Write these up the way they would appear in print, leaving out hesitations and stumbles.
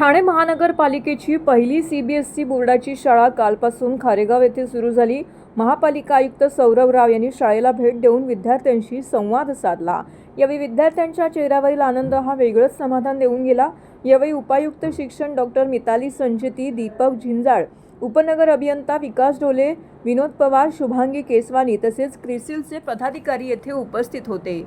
ठाणे महानगरपालिकेची पहिली सीबीएसई बोर्डाची शाळा कालपासून खारेगाव येथे सुरू झाली। महापालिका आयुक्त सौरभ राव यांनी शाळेला भेट देऊन विद्यार्थ्यांशी संवाद साधला। यावेळी विद्यार्थ्यांच्या चेहऱ्यावरील आनंद हा वेगळंच समाधान देऊन गेला। यावेळी उपायुक्त शिक्षण डॉक्टर मिताली संचेती, दीपक झिंजाळ, उपनगर अभियंता विकास ढोले, विनोद पवार, शुभांगी केसवानी तसेच क्रिसिलचे पदाधिकारी येथे उपस्थित होते।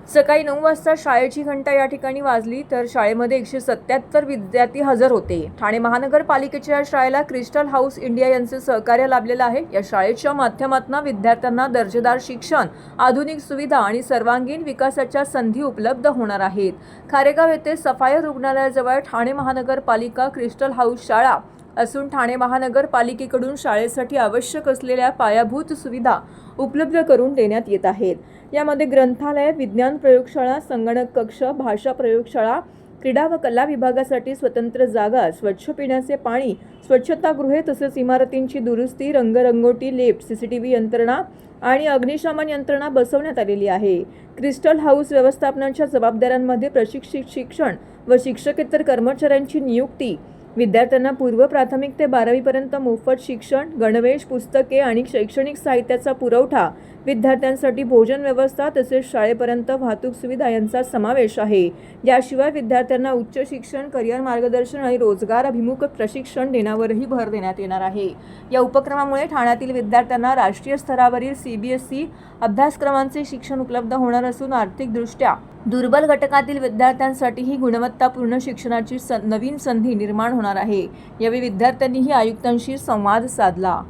सकाळी 9 वाजता शाळेची घंटा या ठिकाणी वाजली तर शाळेमध्ये 177 विद्यार्थी हजर होते। ठाणे महानगरपालिकेच्या या शाळेला क्रिस्टल हाऊस इंडिया यांचे सहकार्य लाभलेलं आहे। या शाळेच्या माध्यमातून विद्यार्थ्यांना दर्जेदार शिक्षण, आधुनिक सुविधा आणि सर्वांगीण विकासाच्या संधी उपलब्ध होणार आहेत। खारेगाव येथे सफायर रुग्णालयाजवळ ठाणे महानगरपालिका क्रिस्टल हाऊस शाळा असून ठाणे महानगरपालिकेकडून शाळेसाठी आवश्यक असलेल्या पायाभूत सुविधा उपलब्ध करून देण्यात येत आहेत। यामध्ये ग्रंथालय, विज्ञान प्रयोगशाळा, संगणक कक्ष, भाषा प्रयोगशाळा, क्रीडा व कला विभागासाठी स्वतंत्र जागा, स्वच्छ पिण्याचे पाणी, स्वच्छतागृहे तसेच इमारतींची दुरुस्ती, रंगरंगोटी, लिफ्ट, सीसीटीव्ही यंत्रणा आणि अग्निशमन यंत्रणा बसवण्यात आलेली आहे। क्रिस्टल हाऊस व्यवस्थापनाच्या जबाबदाऱ्यांमध्ये प्रशिक्षित शिक्षण व शिक्षकेतर कर्मचाऱ्यांची नियुक्ती, विद्यार्थ्यांना पूर्व प्राथमिक ते 12वी पर्यंत मोफत शिक्षण, गणवेश, पुस्तके आणि शैक्षणिक साहित्याचा पुरवठा, विद्यार्थ्यांसाठी भोजन व्यवस्था तसेच शाळेपर्यंत वाहतूक सुविधा यांचा समावेश आहे। याशिवाय विद्यार्थ्यांना उच्च शिक्षण, करिअर मार्गदर्शन आणि रोजगार अभिमुख प्रशिक्षण देण्यावरही भर देण्यात येणार आहे। या उपक्रमामुळे ठाण्यातील विद्यार्थ्यांना राष्ट्रीय स्तरावरील सीबीएसई अभ्यासक्रमांचे शिक्षण उपलब्ध होणार असून आर्थिकदृष्ट्या दुर्बल घटकातील विद्यार्थ्यांसाठीही गुणवत्तापूर्ण शिक्षणाची नवीन संधी निर्माण होणार आहे। यावेळी विद्यार्थ्यांनीही आयुक्तांशी संवाद साधला।